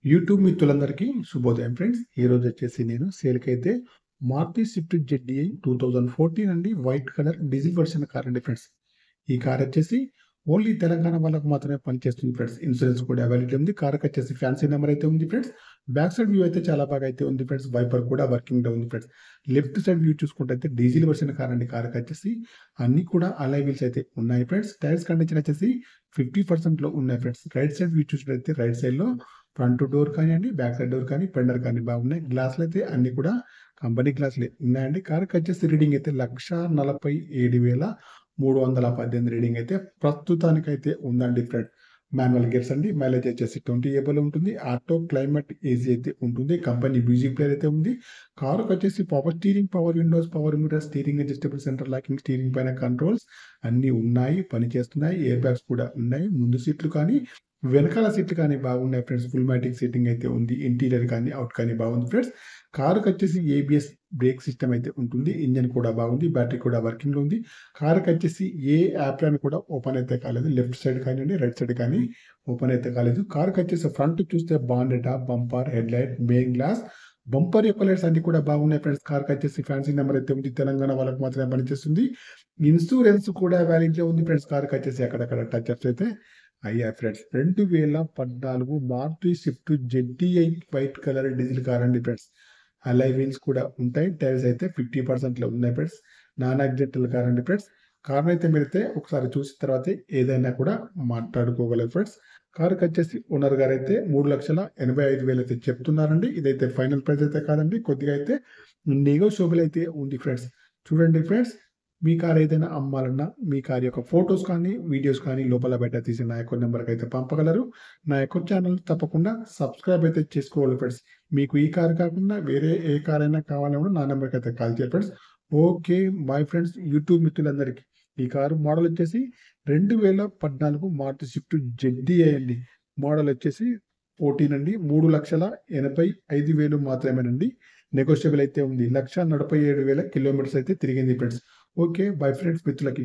YouTube మిత్రులందరికీ శుభోదయం friends. ఈరోజు వచ్చేసి నేను సేల్‌కైతే మారుతి స్విఫ్ట్ జెడ్‌డీఐ 2014 అండి. White colour diesel version car అండి ఫ్రెండ్స్. ఈ కార్ వచ్చేసి ఓన్లీ తెలంగాణ వాళ్ళకి మాత్రమే పనిచేస్తుంది ఫ్రెండ్స్. ఇన్సూరెన్స్ కూడా అవైలబిలిటీ ఉంది. కార్‌కి వచ్చేసి ఫ్యాన్సీ నెంబర్ అయితే ఉంది ఫ్రెండ్స్. బ్యాక్ సైడ్ వ్యూ అయితే చాలా బాగా అయితే ఉంది ఫ్రెండ్స్. వైపర్ కూడా వర్కింగ్‌లో ఉంది ఫ్రెండ్స్. లెఫ్ట్ సైడ్ వ్యూ చూసుకుంటే అయితే డీజిల్ వెర్షన్ కార్ అండి. కార్‌కి వచ్చేసి అన్నీ కూడా అలాయ్ వీల్స్ అయితే ఉన్నాయి ఫ్రెండ్స్. టైర్స్ కండిషన్ వచ్చేసి 50%లో ఉన్నాయి ఫ్రెండ్స్. రైట్ సైడ్ వ్యూ చూసినట్లయితే రైట్ సైడ్‌లో ఫ్రంట్ డోర్ కానియండి, బ్యాక్ సైడ్ డోర్ కానీ, ఫెండర్ కానీ బాగున్నాయి. గ్లాసులయితే అన్నీ కూడా కంపెనీ గ్లాసులే ఉన్నాయండి. కారుకొచ్చేసి రీడింగ్ అయితే 1,47,318 రీడింగ్ అయితే ప్రస్తుతానికైతే ఉందండి ఫ్రెండ్. మాన్యువల్ గేర్స్ అండి. మైలేజ్ వచ్చేసి 20 ఎబోలో ఉంటుంది. ఆటో, క్లైమేట్, ఏసీ అయితే ఉంటుంది. కంపెనీ మ్యూజిక్ ప్లేయర్ అయితే ఉంది. కారుకొచ్చేసి power steering, power windows, power mirror, steering adjustable centre locking, steering పైన కంట్రోల్స్ అన్నీ ఉన్నాయి. పనిచేస్తున్నాయి. ఎయిర్ బ్యాగ్స్ కూడా ఉన్నాయి. ముందు సీట్లు కానీ, వెనకాల సీట్లు కానీ బాగున్నాయి ఫ్రెండ్స్. ఫుల్ మ్యాటిక్ సీటింగ్ అయితే ఉంది. ఇంటీరియర్ కానీ, అవుట్ కానీ బాగుంది ఫ్రెండ్స్. కారుకొచ్చేసి ఏబీఎస్ బ్రేక్ సిస్టమ్ అయితే ఉంటుంది. ఇంజిన్ కూడా బాగుంది. బ్యాటరీ కూడా వర్కింగ్‌లో ఉంది. కారుకొచ్చేసి ఏ యాప్‌లను కూడా ఓపెన్ అయితే కాలేదు. లెఫ్ట్ సైడ్ కానియండి, రైట్ సైడ్ కానీ ఓపెన్ అయితే కాలేదు. కారుకొచ్చేసి ఫ్రంట్ చూస్తే bonnet, bumper, headlight, main glass, bumper యొక్క లైట్స్ అన్నీ కూడా బాగున్నాయి ఫ్రెండ్స్. కారుకొచ్చేసి ఫ్యాన్సీ నెంబర్ అయితే ఉంది. తెలంగాణ వాళ్ళకి మాత్రమే పనిచేస్తుంది. ఇన్సూరెన్స్ కూడా వ్యాలిడ్‌లో ఉంది ఫ్రెండ్స్. కారుకొచ్చేసి అక్కడక్కడ టచ్ అప్స్ అయితే అయ్యాయి friends. 2014 Maruti Swift ZDI white colour diesel car అండి ఫ్రెండ్స్. అలాయ్ వీల్స్ కూడా ఉంటాయి. టైర్స్ అయితే 50%లో ఉన్నాయి ఫ్రెండ్స్. నాన్ యాక్సిడెంటల్ కార్ అండి ఫ్రెండ్స్. కార్‌నైతే మీరైతే ఒకసారి చూసిన తర్వాతే ఏదైనా కూడా మాట్లాడుకోగలరు ఫ్రెండ్స్. కారుకొచ్చేసి ఓనర్ గారైతే 3,85,000 అయితే చెప్తున్నారండి. ఇదైతే ఫైనల్ ప్రైస్ అయితే కాదండి. కొద్దిగా అయితే నెగోషియబుల్ అయితే ఉంది ఫ్రెండ్స్. చూడండి ఫ్రెండ్స్, మీ కార్ ఏదైనా అమ్మాలన్నా, మీ కార్ యొక్క ఫోటోస్ కానీ, వీడియోస్ కానీ లోపల బయట తీసి నా యొక్క నంబర్‌కి అయితే పంపగలరు. నా యొక్క ఛానెల్ తప్పకుండా సబ్స్క్రైబ్ అయితే చేసుకోవాలి ఫ్రెండ్స్. మీకు ఈ కార్ కాకుండా వేరే ఏ కార్ అయినా కావాలన్నా నా నంబర్‌కి అయితే కాల్ చేయండి friends. Okay. Bye friends. YouTube మిత్రులందరికీ. ఈ కారు మోడల్ వచ్చేసి 2014 మారుతి స్విఫ్ట్ జెడ్‌డీఐ అండి. మోడల్ వచ్చేసి 14 అండి. 3,85,000 మాత్రమేనండి. నెగోషియబుల్ అయితే ఉంది. 1,47,000 కిలోమీటర్స్ అయితే తిరిగింది ఫ్రెండ్స్. ఓకే. బై ఫ్రెండ్స్ మిత్రులకి.